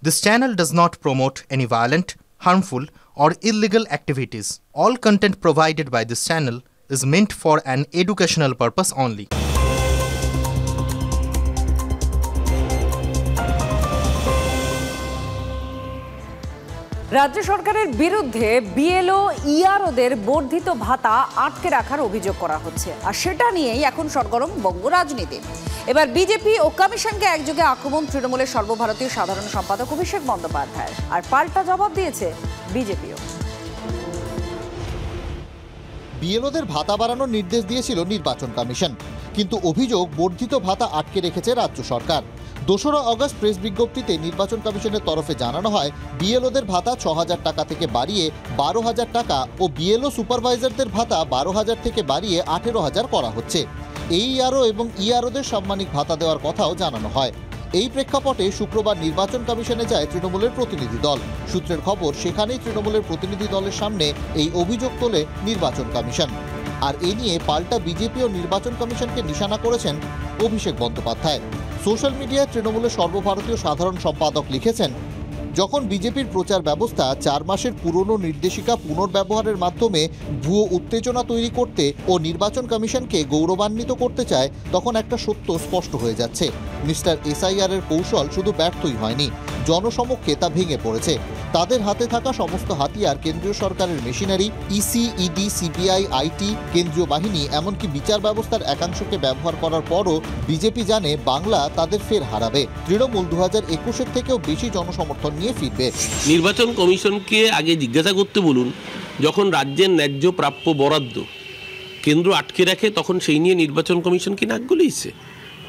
This channel does not promote any violent, harmful, or illegal activities. All content provided by this channel is meant for an educational purpose only. রাজ্য সরকারের বিরুদ্ধে BLO ইআরওদের বর্ধিত ভাতা আটকে রাখার অভিযোগ করা হচ্ছে, আর সেটা নিয়েই এখন সরগরম বঙ্গ রাজনীতি। এবার বিজেপি ও কমিশনকে একযোগে আক্রমণ তৃণমূলের সর্বভারতীয় সাধারণ সম্পাদক অভিষেক বন্দ্যোপাধ্যায়, আর পাল্টা জবাব দিয়েছে বিজেপিও। বিএলওদের ভাতা বাড়ানোর নির্দেশ দিয়েছিল নির্বাচন কমিশন, কিন্তু অভিযোগ বর্ধিত ভাতা আটকে রেখেছে রাজ্য সরকার। 2রা আগস্ট প্রেস বিজ্ঞপ্তিতে নির্বাচন কমিশনের তরফে জানানো হয়, বিএলওদের ভাতা 6,000 টাকা থেকে বাড়িয়ে 12,000 টাকা ও বিএলও সুপারভাইজারদের ভাতা 12,000 থেকে বাড়িয়ে 18,000 করা হচ্ছে। এই ইআরও এবং ইআরওদের সাম্মানিক ভাতা দেওয়ার কথাও জানানো হয়। এই প্রেক্ষাপটে শুক্রবার নির্বাচন কমিশনে যায় তৃণমূলের প্রতিনিধি দল। সূত্রের খবর, সেখানেই তৃণমূলের প্রতিনিধি দলের সামনে এই অভিযোগ তোলে নির্বাচন কমিশন। আর এ নিয়ে পাল্টা বিজেপি ও নির্বাচন কমিশনকে নিশানা করেছেন অভিষেক বন্দ্যোপাধ্যায়। সোশ্যাল মিডিয়ায় তৃণমূলের সর্বভারতীয় সাধারণ সম্পাদক লিখেছেন, যখন বিজেপির প্রচার ব্যবস্থা 4 মাসের পুরনো নির্দেশিকা পুনর্ব্যবহারের মাধ্যমে ভুয়ো উত্তেজনা তৈরি করতে ও নির্বাচন কমিশনকে গৌরবান্বিত করতে চায়, তখন একটা সত্য স্পষ্ট হয়ে যাচ্ছে। মিস্টার এসআইআর এর কৌশল শুধু ব্যর্থই হয়নি, জনসমক্ষে তা ভেঙে পড়েছে। তাদের হাতে থাকা সমস্ত হাতিয়ার, কেন্দ্রীয় সরকারের machinery, EC, ED, CBI, IT, কেন্দ্রীয় বাহিনী, এমনকি বিচার ব্যবস্থার একাংশকে ব্যবহার করার পরও বিজেপি জানে বাংলা তাদের ফের হারাবে। তৃণমূল 2021-এর থেকেও বেশি জনসমর্থন নিয়ে ফিরবে। নির্বাচন কমিশনকে আগে জিজ্ঞাসা করতে বলুন, যখন রাজ্যের ন্যায্য প্রাপ্য বরাদ্দ কেন্দ্র আটকে রাখে, তখন সেই নিয়ে নির্বাচন কমিশন কি নাক গলিয়েছে?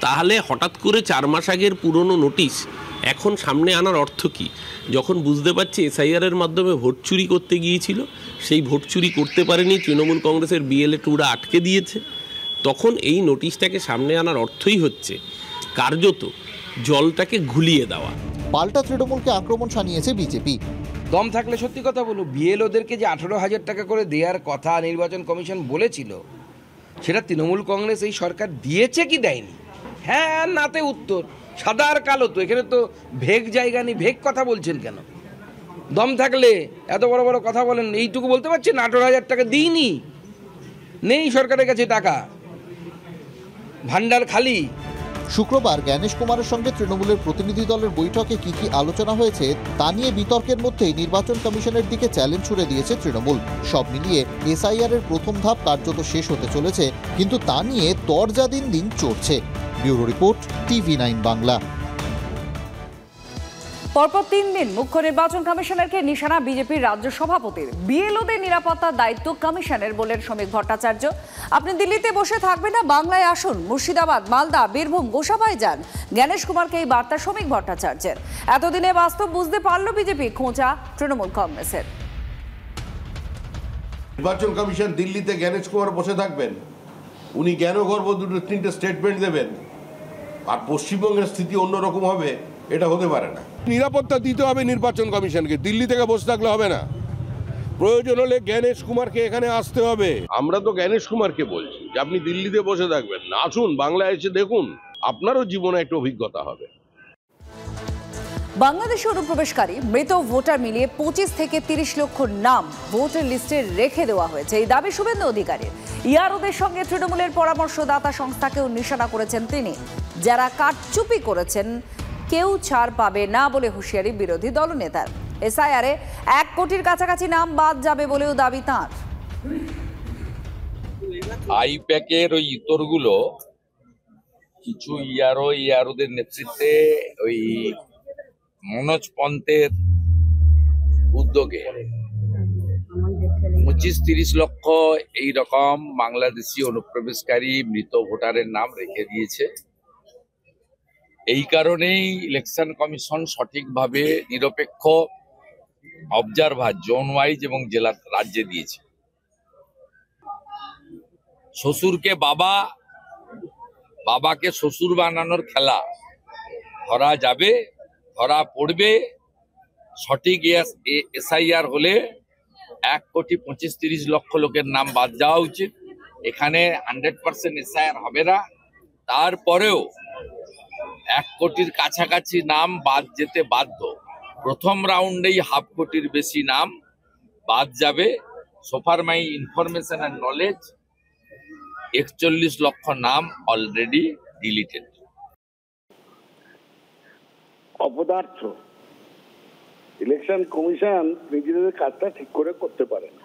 তাহলে হঠাৎ করে 4 মাস আগের পুরনো নোটিশ এখন সামনে আনার অর্থ কি? যখন বুঝতে পারছে এসআইআরের মাধ্যমে ভোট চুরি করতে গিয়েছিল, সেই ভোট চুরি করতে পারেনি, তৃণমূল কংগ্রেসের বিএলএ-2রা আটকে দিয়েছে, তখন এই নোটিশটাকে সামনে আনার অর্থই হচ্ছে কার্যত জলটাকে ঘুলিয়ে দেওয়া। পাল্টা তৃণমূলকে আক্রমণ শানিয়েছে বিজেপি। দম থাকলে সত্যি কথা বলো, বিএলওদেরকে যে 18,000 টাকা করে দেওয়ার কথা নির্বাচন কমিশন বলেছিল, সেটা তৃণমূল কংগ্রেস এই সরকার দিয়েছে কি দেয়নি? হ্যাঁ নাতে উত্তর, সাদা আর কালো তো, এখানে তো ভেগ জায়গা নেই। ভেগ কথা বলছেন কেন? দম থাকলে এত বড় বড় কথা বলেন, এইটুকু বলতে পারছেন 18,000 টাকা দিইনি, নেই সরকারের কাছে টাকা, ভান্ডার খালি। শুক্রবার জ্ঞানেশ কুমারের সঙ্গে তৃণমূলের প্রতিনিধি দলের বৈঠকে কি কি আলোচনা হয়েছে তা নিয়ে বিতর্কের মধ্যেই নির্বাচন কমিশনের দিকে চ্যালেঞ্জ ছুড়ে দিয়েছে তৃণমূল। সব মিলিয়ে এসআইআর এর প্রথম ধাপ কার্যত শেষ হতে চলেছে, কিন্তু তা নিয়ে তরজা দিন দিন চড়ছে। Bureau report, TV9 Bangla. পরপর 3 দিন মুখ্য নির্বাচন কমিশনারকে নিশানা বিজেপির রাজ্য সভাপতির। বিএলওদের নিরাপত্তার দায়িত্ব কমিশনের বলেন শ্রমিক ভট্টাচার্য। আপনি দিল্লিতে বসে থাকবেন না, বাংলায় আসুন। মুর্শিদাবাদ, মালদা, বীরভূম, গোসাবায় যান। জ্ঞানেশ কুমারকে এই বার্তা শ্রমিক ভট্টাচার্যের। এতদিনে বাস্তব বুঝতে পারল বিজেপি, খোঁচা তৃণমূল কংগ্রেসের। নির্বাচন কমিশন দিল্লিতে জ্ঞানেশ কুমার বসে থাকবেন, উনি জ্ঞানগর্ভ 2-3টে স্টেটমেন্ট দেবেন, আর পশ্চিমবঙ্গের স্থিতি অন্যরকম হবে, এটা হতে পারে না। নিরাপত্তা দিতে হবে নির্বাচন কমিশনকে, দিল্লি থেকে বসে থাকলে হবে না। প্রয়োজন হলে জ্ঞানেশ কুমারকে এখানে আসতে হবে। আমরা তো জ্ঞানেশ কুমারকে বলছি যে আপনি দিল্লিতে বসে থাকবেন না, আসুন বাংলায় এসে দেখুন, আপনারও জীবনে একটা অভিজ্ঞতা হবে। বাংলাদেশে অনুপ্রবেশকারী মৃত ভোটার মিলিয়ে 25 থেকে 30 লক্ষ নাম ভোটার লিস্টে রেখে দেওয়া হয়েছে, এই দাবি শুভেন্দু অধিকারীর। ইআরওদের সঙ্গে তৃণমূলের পরামর্শদাতা সংস্থাকেও নিশানা করেছেন তিনি। যারা কারচুপি করেছেন কেউ ছাড় পাবে না বলে হুঁশিয়ারি বিরোধী দলনেতার। এসআইআরে 1 কোটির কাছাকাছি নাম বাদ যাবে বলেও দাবি তাঁর। আইপ্যাকের ওই ইতরগুলো কিছু ইআরওদের নেতৃত্বে ওই মনোজ পন্থের উদ্যোগে 25-30 লক্ষ এইরকম বাংলাদেশি অনুপ্রবেশকারী মৃত ভোটারের নাম রেখে দিয়েছে। এই কারণেই ইলেকশন কমিশন সঠিকভাবে নিরপেক্ষ অবজারভার জোন ওয়াইজ এবং জেলা রাজ্যে দিয়েছে। শ্বশুরকে বাবা, বাবাকে শ্বশুর বানানোর খেলা ধরা যাবে, ধরা পড়বে। সঠিক এসআইআর হলে 1,25,30 লক্ষ লোকের নাম বাদ যাওয়া উচিত। এখানে 100% এসআইআর হবে না, তারপরেও 1 কোটির কাছাকাছি নাম বাদ যেতে বাধ্য। প্রথম রাউন্ডেই 1/2 কোটির বেশি নাম বাদ যাবে। সোফার মাই ইনফরমেশন অ্যান্ড নলেজ 41 লক্ষ নাম অলরেডি ডিলিটেড। অপদার্থ ইলেকশন কমিশন নিজেদের কাজটা ঠিক করে করতে পারে না।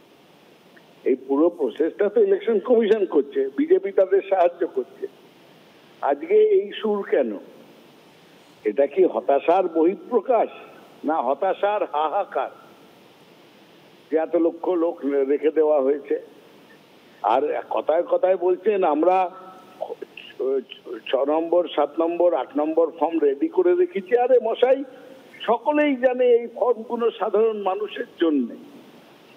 এই পুরো প্রসেসটা তো ইলেকশন কমিশন করছে, বিজেপি তাদের সাহায্য করছে। আজকে এই সুর কেন? এটা কি হতাশার বহিঃপ্রকাশ না হতাশার হাহাকার যে এত লক্ষ লোক রেখে দেওয়া হয়েছে? আর কথায় কথায় বলছেন আমরা 6 নম্বর 7 নম্বর 8 নম্বর ফর্ম রেডি করে রেখেছি। আরে মশাই, সকলেই জানে এই ফর্মগুলো সাধারণ মানুষের জন্য,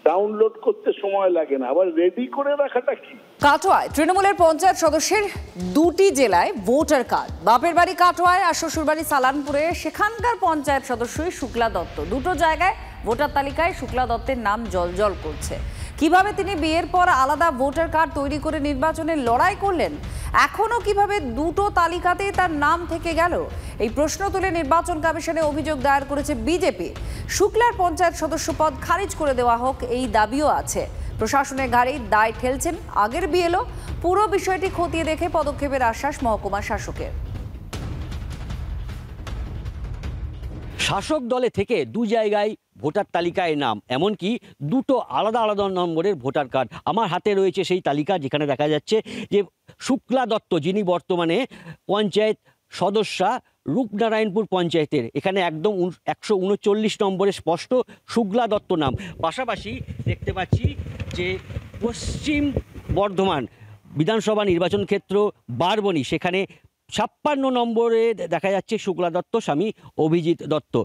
ডাউনলোড করতে সময় লাগে না, আবার রেডি করে রাখাটা কি? কাটোয়ায় তৃণমূলের পঞ্চায়েত সদস্যের 2টি জেলায় ভোটার কার্ড। বাপের বাড়ি কাটোয়ায় আর শ্বশুরবাড়ি সালানপুরে। সেখানকার পঞ্চায়েত সদস্যই শুক্লা দত্ত। দুটো জায়গায় ভোটার তালিকায় শুক্লা দত্তের নাম জলজল করছে। কিভাবে তিনি বিয়ের পর আলাদা ভোটার কার্ড তৈরি করে নির্বাচনে লড়াই করলেন, এখনো কিভাবে দুটো তালিকাতে তার নাম থেকে গেল, এই প্রশ্ন তুলে নির্বাচন কমিশনে অভিযোগ দায়ের করেছে বিজেপি। শুক্লার পঞ্চায়েত সদস্য পদ খারিজ করে দেওয়া হোক, এই দাবিও আছে। প্রশাসনের ঘাড়ে দায় ঠেলছেন আগের বিএলও। পুরো বিষয়টি খতিয়ে দেখে পদক্ষেপের আশ্বাস মহকুমা শাসকের। শাসক দলে থেকে 2 জায়গায় ভোটার তালিকায় নাম, এমনকি 2টো আলাদা আলাদা নম্বরের ভোটার কার্ড। আমার হাতে রয়েছে সেই তালিকা, যেখানে দেখা যাচ্ছে যে শুক্লা দত্ত, যিনি বর্তমানে পঞ্চায়েত সদস্যা রূপনারায়ণপুর পঞ্চায়েতের, এখানে একদম 139 নম্বরে স্পষ্ট শুক্লা দত্ত নাম। পাশাপাশি দেখতে পাচ্ছি যে পশ্চিম বর্ধমান বিধানসভা নির্বাচন ক্ষেত্র বারবনি, সেখানে 56 নম্বরে দেখা যাচ্ছে শুক্লা দত্ত স্বামী অভিজিৎ দত্ত,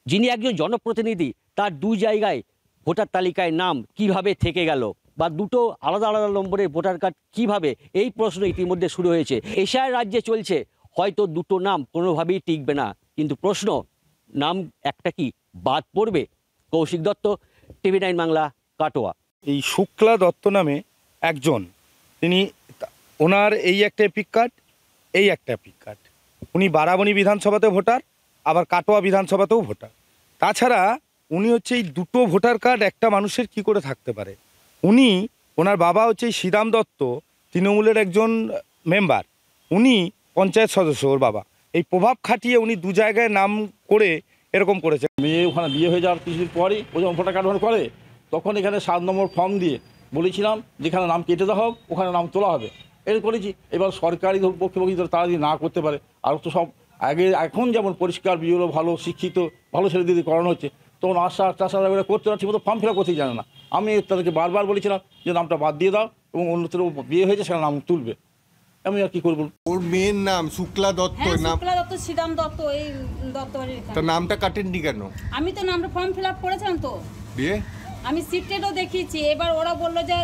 যিনি একজন জনপ্রতিনিধি। তার 2 জায়গায় ভোটার তালিকায় নাম কিভাবে থেকে গেল, বা 2টো আলাদা আলাদা নম্বরের ভোটার কার্ড কিভাবে, এই প্রশ্ন ইতিমধ্যে শুরু হয়েছে। এশিয়ার রাজ্যে চলছে, হয়তো 2টো নাম কোনোভাবেই টিকবে না, কিন্তু প্রশ্ন নাম একটা কি বাদ পড়বে? কৌশিক দত্ত, TV9 বাংলা, কাটোয়া। এই শুক্লা দত্ত নামে একজন, তিনি ওনার এই একটা এপিক কার্ড, এই একটা এপিক কার্ড। উনি বারাবণী বিধানসভাতে ভোটার, আবার কাটোয়া বিধানসভাতেও ভোটার। তাছাড়া উনি হচ্ছে এই 2টো ভোটার কার্ড একটা মানুষের কি করে থাকতে পারে? ওনার বাবা হচ্ছে এই শ্রীরাম দত্ত, তৃণমূলের একজন মেম্বার, উনি পঞ্চায়েত সদস্য, ওর বাবা। এই প্রভাব খাটিয়ে উনি 2 জায়গায় নাম করে এরকম করেছে। মেয়ে ওখানে বিয়ে হয়ে যাওয়ার কিছুদিন পরই ও যখন ভোটার কার্ড করে, তখন এখানে 7 নম্বর ফর্ম দিয়ে বলেছিলাম যেখানে নাম কেটে দেওয়া হোক ওখানে নাম তোলা হবে, এর করেছি। এবার সরকারি পক্ষপাতী তারা যদি না করতে পারে, আর তো সব এখন যেমন পরিষ্কার বিএলও ভালো শিক্ষিত ভালো ছেলে দিদি করানো হচ্ছে, তখন আশা টাশা করতে না, ঠিকমতো ফর্ম ফিল আপ করতেই জানে না। আমি তাদেরকে বারবার বলেছিলাম যে নামটা বাদ দিয়ে দাও, এবং অন্যত্র বিয়ে হয়েছে সেখানে নাম তুলবে। আমি আর কি করবো? ওর মেয়ের নাম শুক্লা দত্ত, নাম শুক্লা দত্ত, শ্রীরাম দত্ত, এই দত্ত বাড়ির। তার নামটা কাটেননি কেন? আমি তো নামটা ফর্ম ফিল আপ করেছিলাম, তো দিয়ে আমি শিফটেডও দেখিয়েছি। এবার ওরা বললো যে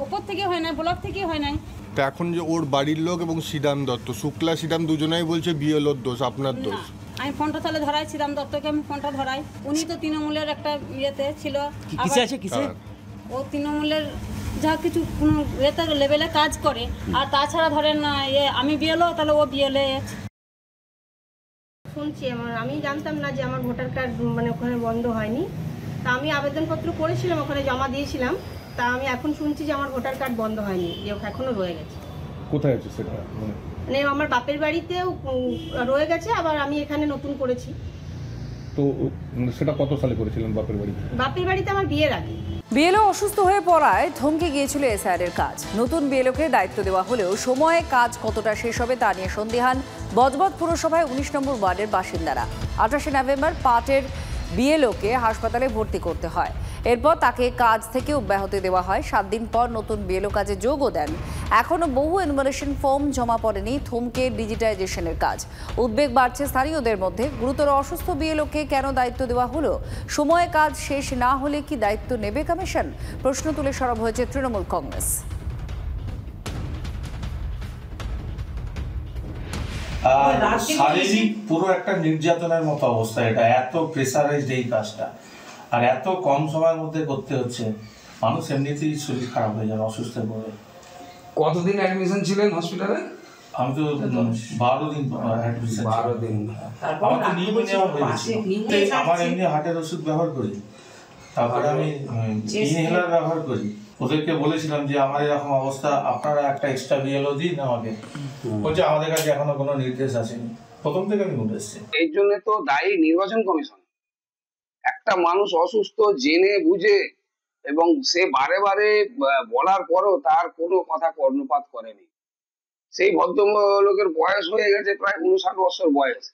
ওপর থেকে হয় না, ব্লক থেকে হয় নাই। তা এখন যে ওর বাড়ির লোক এবং শ্রীরাম দত্ত, শুক্লা শ্রীরাম দুজনেই বলছে বিএলওর দোষ, আপনার দোষ। আমি ফোনটা তাহলে ধরাই, শ্রীরাম দত্তকে আমি ফোনটা ধরাই। উনি তো তৃণমূলের একটা ইয়েতে ছিল, ও তৃণমূলের যা কিছু কোনো লেভেলে কাজ করে। আর তাছাড়া ধরেন আমি বিএলও, তাহলে ও বিএলএ। শুনছি আমি জানতাম না যে আমার ভোটার কার্ড মানে ওখানে বন্ধ হয়নি। তা আমি আবেদনপত্র করেছিলাম, ওখানে জমা দিয়েছিলাম। তা আমি এখন শুনছি যে আমার ভোটার কার্ড বন্ধ হয়নি, যে এখনো রয়ে গেছে। কোথায় আছে সেটা? মানে আমার বাপের বাড়িতেও রয়ে গেছে, আবার আমি এখানে নতুন করেছি। তো সেটা কত সালে করেছিলেন বাপের বাড়িতে? বাপের বাড়িতে আমার বিয়ের আগে। বিএলও অসুস্থ হয়ে পড়ায় থমকে গিয়েছিল এসআইআর এর কাজ। নতুন বিএলওকে দায়িত্ব দেওয়া হলেও সময়ে কাজ কতটা শেষ হবে তা নিয়ে সন্দিহান বজবজ পুরসভায় 19 নম্বর ওয়ার্ডের বাসিন্দারা। 28 নভেম্বর পাটের বিএলওকে হাসপাতালে ভর্তি করতে হয়। এরপর তাকে কাজ থেকে অব্যাহতি দেওয়া হয়। 7 দিন পর নতুন বিএলও কাজে যোগও দেন। এখনও বহু এনভারেশন ফর্ম জমা পড়েনি, থমকে ডিজিটাইজেশনের কাজ। উদ্বেগ বাড়ছে স্থানীয়দের মধ্যে। গুরুতর অসুস্থ বিএলওকে কেন দায়িত্ব দেওয়া হলো? সময়ে কাজ শেষ না হলে কি দায়িত্ব নেবে কমিশন? প্রশ্ন তুলে সরব হয়েছে তৃণমূল কংগ্রেস। শারীরিক পুরো একটা নির্যাতনের মতো অবস্থা। এটা এত প্রেসারাইজড এই কাজটা, আর এত কম সময়ের মধ্যে করতে হচ্ছে, মানুষ এমনিতেই শরীর খারাপ হয়ে যাবে অসুস্থ পড়ে। কতদিন অ্যাডমিশন ছিলেন হসপিটালে? আমি তো 12 দিন আমার তো নিউমোনিয়া হয়ে গেছে। আমার এমনি হার্টের ওষুধ ব্যবহার করি, তারপরে আমি ইনহেলার ব্যবহার করি। ওদেরকে বলেছিলাম যে আমার এরকম অবস্থা, আপনারা একটা এক্সট্রা বিএলও দিন আমাকে। বলছে আমাদের কাছে এখনো কোনো নির্দেশ আসেনি। প্রথম থেকে আমি নোট এসছে। এই জন্য তো দায়ী নির্বাচন কমিশন। একটা মানুষ অসুস্থ জেনে বুঝে এবং সে বারে বারে বলার পরও তার কোনো কথা কর্ণপাত করেনি। সেই ভদ্রলোকের বয়স হয়ে গেছে প্রায় 59 বছর বয়স।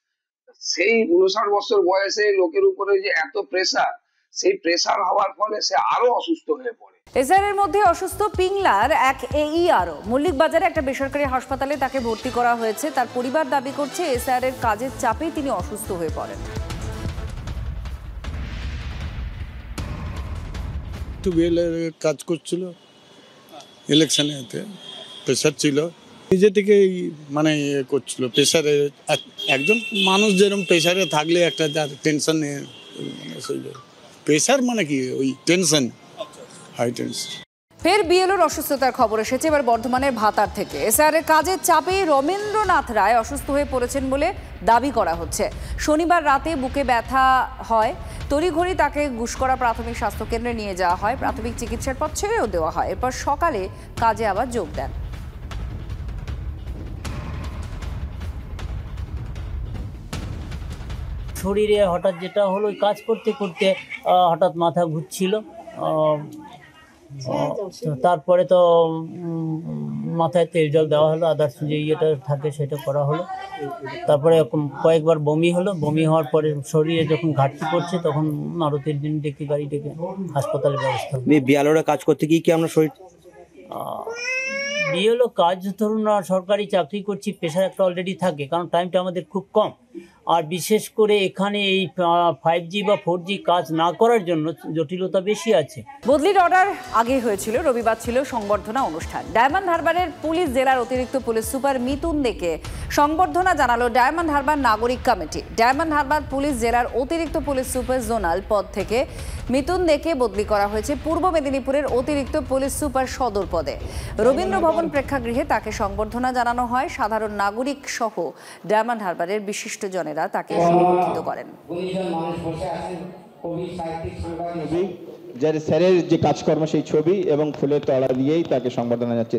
সেই 59 বছর বয়সে লোকের উপরে যে এত প্রেসার, সেই প্রেসার হওয়ার ফলে সে আরো অসুস্থ হয়ে পড়ে। এসআরের মধ্যে অসুস্থ পিংলার এক এইআরও। মল্লিক বাজারে একটা বেসরকারি হাসপাতালে তাকে ভর্তি করা হয়েছে। তার পরিবার দাবি করছে এসআরের কাজের চাপেই তিনি অসুস্থ হয়ে পড়েন। কাজ করছিল, ইলেকশনে প্রেশার ছিল, নিজে থেকে মানে করছিল প্রেশারে। একজন মানুষ যেরকম প্রেশারে থাকলে একটা যার টেনশন, প্রেশার মানে কি ওই টেনশন, হাই টেনশন। ফের বিএলওর অসুস্থতার খবর এসেছে এবার বর্ধমানের ভাতার থেকে। এসআরের কাজের চাপে রমেন্দ্রনাথ রায় অসুস্থ হয়ে পড়েছেন বলে দাবি করা হচ্ছে। শনিবার রাতে বুকে ব্যথা হয়, তড়িঘড়ি তাকে গুসকরা প্রাথমিক স্বাস্থ্যকেন্দ্রে নিয়ে যাওয়া হয়। প্রাথমিক চিকিৎসার পর ছেড়েও দেওয়া হয়। এরপর সকালে কাজে আবার যোগ দেন। শরীরে হঠাৎ যেটা হলো, কাজ করতে করতে হঠাৎ মাথা ঘুরছিল, তারপরে তো মাথায় তেল জল দেওয়া হলো, আদার্স যে ইয়েটা থাকে সেটা করা হলো। তারপরে কয়েকবার বমি হলো, বমি হওয়ার পরে শরীরে যখন ঘাটতি পড়ছে তখন আরও 3 দিন ডেকে গাড়ি ডেকে হাসপাতালে ব্যবস্থা। বিএলওরা কাজ করতে গিয়ে কি আমরা শরীর বিএলও কাজ ধরুন সরকারি চাকরি করছি, প্রেশার একটা অলরেডি থাকে, কারণ টাইমটা আমাদের খুব কম। আর বিশেষ করে এখানে এই 5G বা 4G কাজ না করার জন্য জটিলতা বেশি আছে। বদলির অর্ডার আগে হয়েছিল, রবিবার ছিল সংবর্ধনা অনুষ্ঠান। ডায়মন্ড হারবারের পুলিশ জেলার অতিরিক্ত পুলিশ সুপার মিতুন দেকে সংবর্ধনা জানালো ডায়মন্ড হারবার নাগরিক কমিটি। ডায়মন্ড হারবার পুলিশ জেলার অতিরিক্ত পুলিশ সুপার জোনাল পদ থেকে মিতুন দেকে বদলি করা হয়েছে পূর্ব মেদিনীপুরের অতিরিক্ত পুলিশ সুপার সদর পদে। রবীন্দ্র ভবন প্রেক্ষাগৃহে তাকে সংবর্ধনা জানানো হয়। সাধারণ নাগরিক সহ ডায়মন্ড হারবারের বিশিষ্ট জনেরা তাকে সম্মানিত করেন। যার স্যারের যে কাজকর্ম সেই ছবি এবং ফুলের তলা দিয়েই তাকে সংবর্ধনা যাচ্ছে।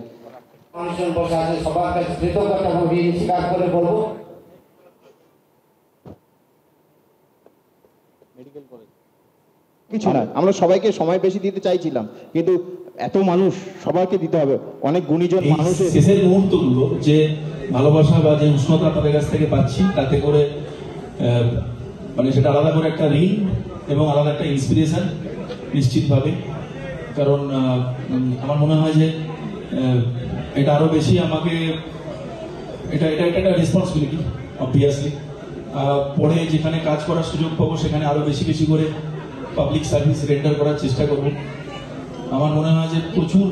কিছু না, আমরা সবাইকে সময় বেশি দিতে চাইছিলাম, কিন্তু এত মানুষ সবাইকে দিতে হবে, অনেক গুণীজন মানুষ। শেষের মুহূর্তগুলো যে ভালোবাসা বা যে উষ্ণতা তাদের কাছ থেকে পাচ্ছি, তাতে করে মানে সেটা আলাদা করে একটা ঋণ এবং আলাদা একটা ইন্সপিরেশন নিশ্চিতভাবে। কারণ আমার মনে হয় যে এটা আরো বেশি আমাকে এটা একটা রেসপন্সিবিলিটি অবভিয়াসলি। পরে যেখানে কাজ করার সুযোগ পাবো সেখানে আরো বেশি বেশি করে পাবলিক সার্ভিস রেন্ডার করার চেষ্টা করব। আমার মনে হয় যে প্রচুর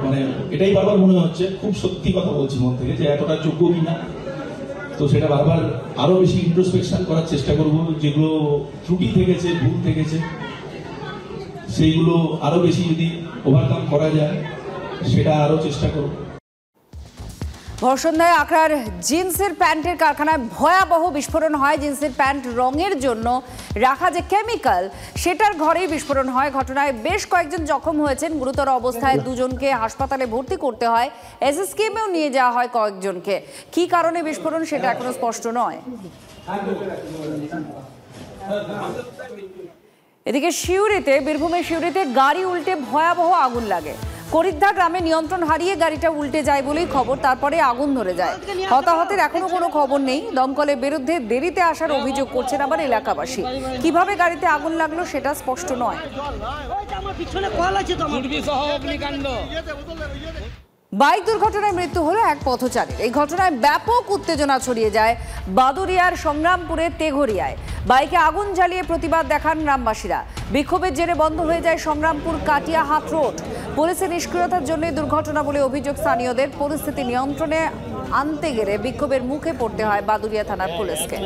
মানে এটাই বারবার মনে হচ্ছে, খুব সত্যি কথা বলছি মন থেকে, যে এতটা যোগ্য কিনা। তো সেটা বারবার আরো বেশি ইন্ট্রোস্পেকশন করার চেষ্টা করব। যেগুলো ত্রুটি থেকেছে, ভুল থেকেছে, সেইগুলো আরো বেশি যদি ওভারকাম করা যায় সেটা আরো চেষ্টা করব। ধর্ষণদায় আখড়ার জিন্সের প্যান্টের কারখানায় ভয়াবহ বিস্ফোরণ হয়। জিন্সের প্যান্ট রঙের জন্য রাখা যে কেমিক্যাল, সেটার ঘরেই বিস্ফোরণ হয়। ঘটনায় বেশ কয়েকজন জখম হয়েছেন। গুরুতর অবস্থায় দুজনকে হাসপাতালে ভর্তি করতে হয়। এসএসকেএমেও নিয়ে যাওয়া হয় কয়েকজনকে। কী কারণে বিস্ফোরণ সেটা এখনো স্পষ্ট নয়। এদিকে শিউরিতে, বীরভূমের শিউরিতে গাড়ি উল্টে ভয়াবহ আগুন লাগে। করিদ্ধা গ্রামে নিয়ন্ত্রণ হারিয়ে গাড়িটা উল্টে যায় বলেই খবর, তারপরে আগুন ধরে যায়। হতাহতের এখনো কোনো খবর নেই। দমকলের বিরুদ্ধে দেরিতে আসার অভিযোগ করছেন আবার এলাকাবাসী। কিভাবে গাড়িতে আগুন লাগলো সেটা স্পষ্ট নয়। বাইক দুর্ঘটনায় মৃত্যু হলো এক পথচারীর। এই ঘটনায় ব্যাপক উত্তেজনা ছড়িয়ে যায় বাদুরিয়ার সংগ্রামপুরের তেঘরিয়ায়। বাইকে আগুন জ্বালিয়ে প্রতিবাদ দেখান গ্রামবাসীরা। বিক্ষোভের জেরে বন্ধ হয়ে যায় সংগ্রামপুর কাটিয়াহাট রোড। পুলিশের নিষ্ক্রিয়তার জন্য দুর্ঘটনা বলে অভিযোগ স্থানীয়দের। পরিস্থিতি নিয়ন্ত্রণে আনতে গেলে বিক্ষোভের মুখে পড়তে হয় বাদুরিয়া থানার পুলিশকে।